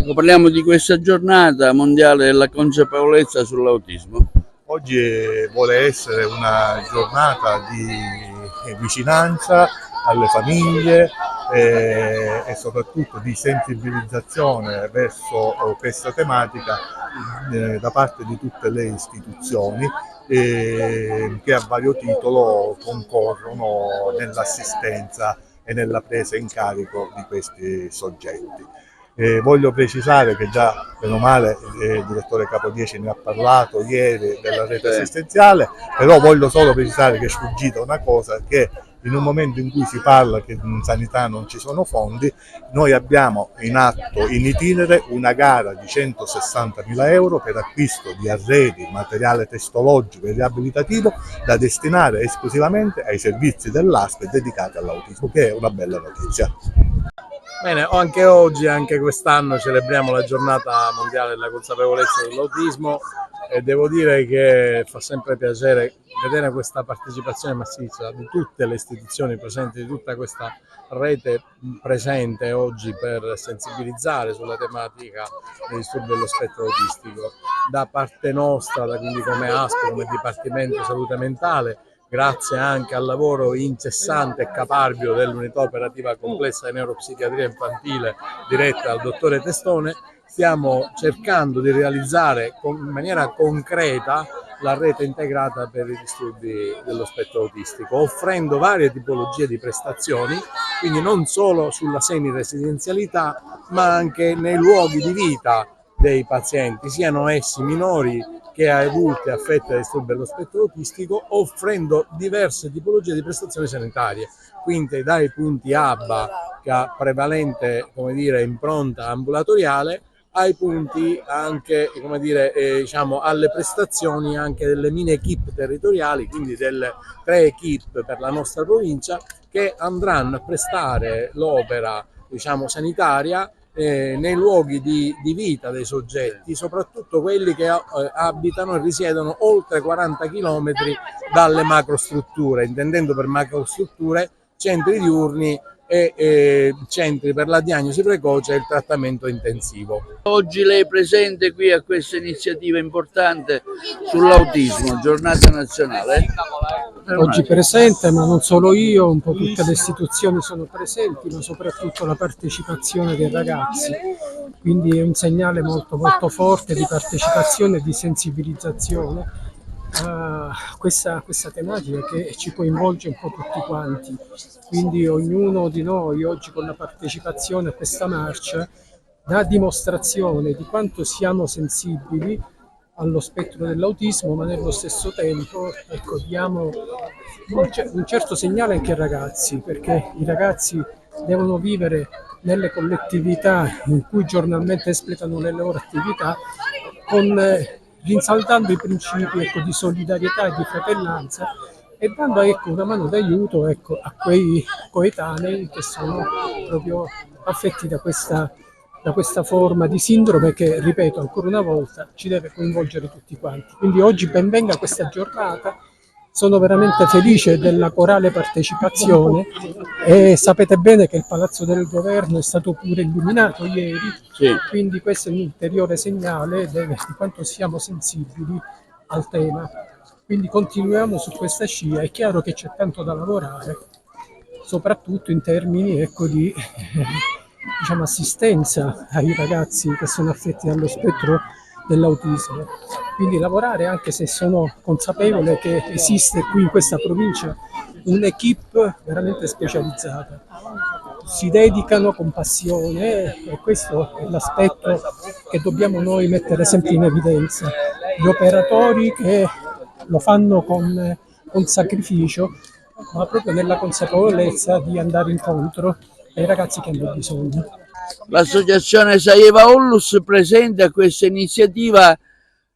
Ecco, parliamo di questa giornata mondiale della consapevolezza sull'autismo. Oggi vuole essere una giornata di vicinanza alle famiglie e soprattutto di sensibilizzazione verso questa tematica da parte di tutte le istituzioni che a vario titolo concorrono nell'assistenza e nella presa in carico di questi soggetti. Voglio precisare che già, meno male, il direttore Capodieci ne ha parlato ieri della rete assistenziale, però voglio solo precisare che è sfuggita una cosa, che in un momento in cui si parla che in sanità non ci sono fondi, noi abbiamo in atto, in itinere, una gara di 160.000 euro per acquisto di arredi, materiale testologico e riabilitativo da destinare esclusivamente ai servizi dell'ASP dedicati all'autismo, che è una bella notizia. Bene, anche oggi, anche quest'anno celebriamo la giornata mondiale della consapevolezza dell'autismo e devo dire che fa sempre piacere vedere questa partecipazione massiccia di tutte le istituzioni presenti, di tutta questa rete presente oggi per sensibilizzare sulla tematica dei disturbi dello spettro autistico. Da parte nostra, quindi come ASP, come Dipartimento Salute Mentale, grazie anche al lavoro incessante e caparbio dell'unità operativa complessa di neuropsichiatria infantile diretta dal dottore Testone, stiamo cercando di realizzare in maniera concreta la rete integrata per i disturbi dello spettro autistico, offrendo varie tipologie di prestazioni, quindi non solo sulla semiresidenzialità, ma anche nei luoghi di vita dei pazienti, siano essi minori che adulti affetti da disturbi dello spettro autistico, offrendo diverse tipologie di prestazioni sanitarie, quindi dai punti ABA, che ha prevalente, come dire, impronta ambulatoriale, ai punti anche, come dire, diciamo, alle prestazioni anche delle mini equip territoriali, quindi delle 3 equip per la nostra provincia, che andranno a prestare l'opera, diciamo, sanitaria nei luoghi di vita dei soggetti, soprattutto quelli che abitano e risiedono oltre 40 km dalle macrostrutture, intendendo per macrostrutture centri diurni e centri per la diagnosi precoce e il trattamento intensivo. Oggi lei è presente qui a questa iniziativa importante sull'autismo, giornata nazionale? Oggi presente, ma non solo io, un po' tutte le istituzioni sono presenti, ma soprattutto la partecipazione dei ragazzi, quindi è un segnale molto forte di partecipazione e di sensibilizzazione a questa tematica che ci coinvolge un po' tutti quanti, quindi ognuno di noi oggi con la partecipazione a questa marcia dà dimostrazione di quanto siamo sensibili allo spettro dell'autismo, ma nello stesso tempo, ecco, diamo un certo segnale anche ai ragazzi, perché i ragazzi devono vivere nelle collettività in cui giornalmente espletano le loro attività, rinsaldando i principi, ecco, di solidarietà e di fratellanza, e dando, ecco, una mano d'aiuto, ecco, a quei coetanei che sono proprio affetti da questa forma di sindrome che, ripeto ancora una volta, ci deve coinvolgere tutti quanti. Quindi oggi ben venga questa giornata, sono veramente felice della corale partecipazione e sapete bene che il Palazzo del Governo è stato pure illuminato ieri, Sì. Quindi questo è un ulteriore segnale di quanto siamo sensibili al tema. Quindi continuiamo su questa scia, è chiaro che c'è tanto da lavorare, soprattutto in termini, ecco, di diciamo, assistenza ai ragazzi che sono affetti dallo spettro dell'autismo. Quindi lavorare, anche se sono consapevole che esiste qui in questa provincia un'equipe veramente specializzata. Si dedicano con passione e questo è l'aspetto che dobbiamo noi mettere sempre in evidenza. Gli operatori che lo fanno con sacrificio, ma proprio nella consapevolezza di andare incontro ai ragazzi che hanno bisogno. L'associazione Saieva Onlus presente a questa iniziativa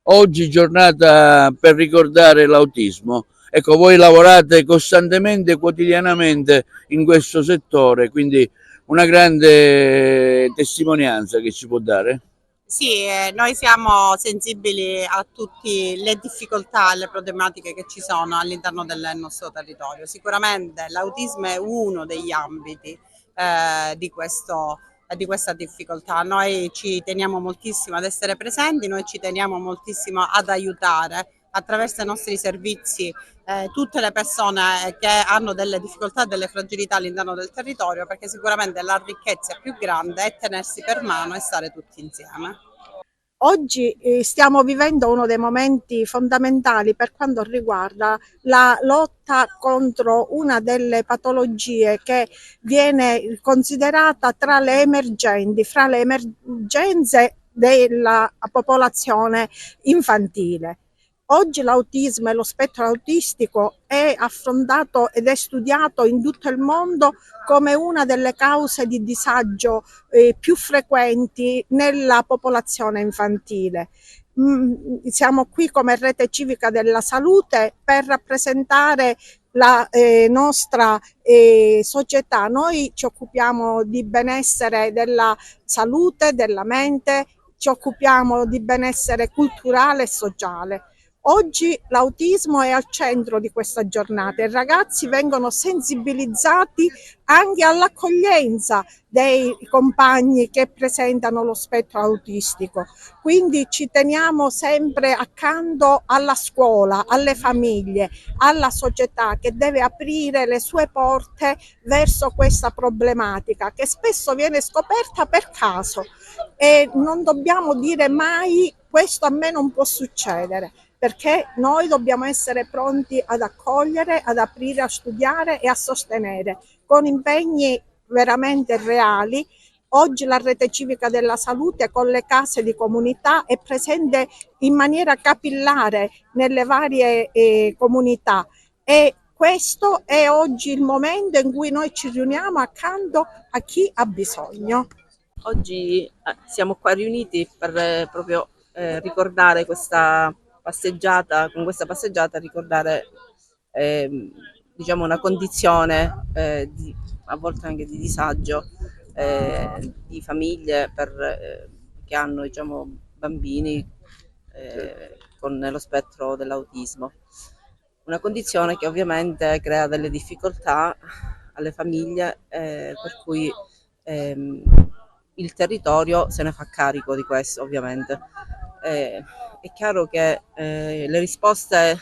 oggi, giornata per ricordare l'autismo. Ecco, voi lavorate costantemente, quotidianamente in questo settore, quindi una grande testimonianza che ci può dare. Sì, noi siamo sensibili a tutte le difficoltà e le problematiche che ci sono all'interno del nostro territorio. Sicuramente l'autismo è uno degli ambiti di questo di questa difficoltà. Noi ci teniamo moltissimo ad essere presenti, noi ci teniamo moltissimo ad aiutare attraverso i nostri servizi tutte le persone che hanno delle difficoltà, delle fragilità all'interno del territorio, perché sicuramente la ricchezza più grande è tenersi per mano e stare tutti insieme. Oggi stiamo vivendo uno dei momenti fondamentali per quanto riguarda la lotta contro una delle patologie che viene considerata tra le emergenti, fra le emergenze della popolazione infantile. Oggi l'autismo e lo spettro autistico è affrontato ed è studiato in tutto il mondo come una delle cause di disagio più frequenti nella popolazione infantile. Siamo qui come Rete Civica della Salute per rappresentare la nostra società. Noi ci occupiamo di benessere della salute, della mente, ci occupiamo di benessere culturale e sociale. Oggi l'autismo è al centro di questa giornata e i ragazzi vengono sensibilizzati anche all'accoglienza dei compagni che presentano lo spettro autistico. Quindi ci teniamo sempre accanto alla scuola, alle famiglie, alla società che deve aprire le sue porte verso questa problematica che spesso viene scoperta per caso e non dobbiamo dire mai questo a me non può succedere, perché noi dobbiamo essere pronti ad accogliere, ad aprire, a studiare e a sostenere con impegni veramente reali. Oggi la Rete Civica della Salute con le case di comunità è presente in maniera capillare nelle varie comunità e questo è oggi il momento in cui noi ci riuniamo accanto a chi ha bisogno. Oggi siamo qua riuniti per proprio ricordare questa passeggiata, con questa passeggiata ricordare diciamo una condizione a volte anche di disagio di famiglie che hanno diciamo, bambini con lo spettro dell'autismo. Una condizione che ovviamente crea delle difficoltà alle famiglie per cui il territorio se ne fa carico di questo ovviamente. È chiaro che le risposte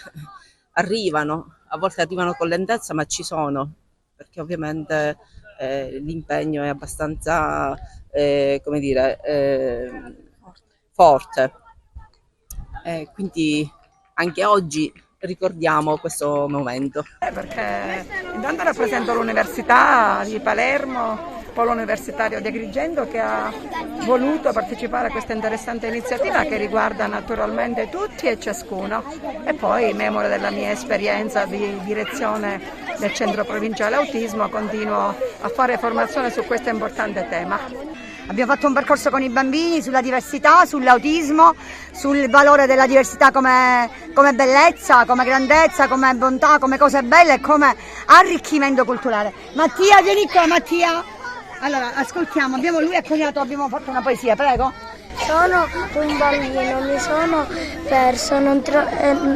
arrivano, a volte arrivano con lentezza, ma ci sono, perché ovviamente l'impegno è abbastanza, come dire, forte. Quindi anche oggi ricordiamo questo momento. Perché intanto rappresento l'Università di Palermo, Polo Universitario di Agrigento, che ha voluto partecipare a questa interessante iniziativa che riguarda naturalmente tutti e ciascuno, e poi memore della mia esperienza di direzione del Centro Provinciale Autismo continuo a fare formazione su questo importante tema. Abbiamo fatto un percorso con i bambini sulla diversità, sull'autismo, sul valore della diversità come bellezza, come grandezza, come bontà, come cose belle e come arricchimento culturale. Mattia, vieni qua Mattia! Allora, ascoltiamo, lui ha coniato, abbiamo fatto una poesia, prego. Sono un bambino, mi sono perso,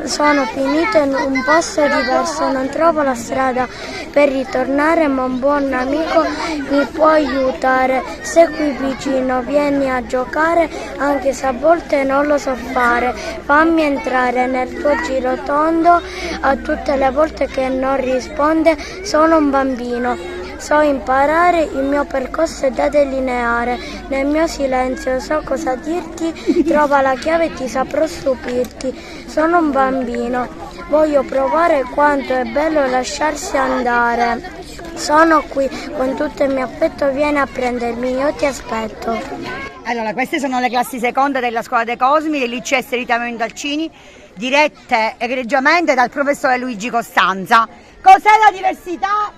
sono finito in un posto diverso, non trovo la strada per ritornare, ma un buon amico mi può aiutare. Se qui vicino vieni a giocare, anche se a volte non lo so fare, fammi entrare nel tuo girotondo, a tutte le volte che non risponde, sono un bambino. So imparare, il mio percorso è da delineare, nel mio silenzio so cosa dirti, trova la chiave e ti saprò stupirti. Sono un bambino, voglio provare quanto è bello lasciarsi andare. Sono qui, con tutto il mio affetto vieni a prendermi, io ti aspetto. Allora, queste sono le classi seconde della Scuola dei Cosmi del liceo Esterità Mondalcini, dirette egregiamente dal professore Luigi Costanza. Cos'è la diversità?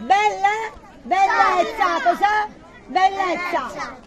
Bellezza, cos'è? Bellezza.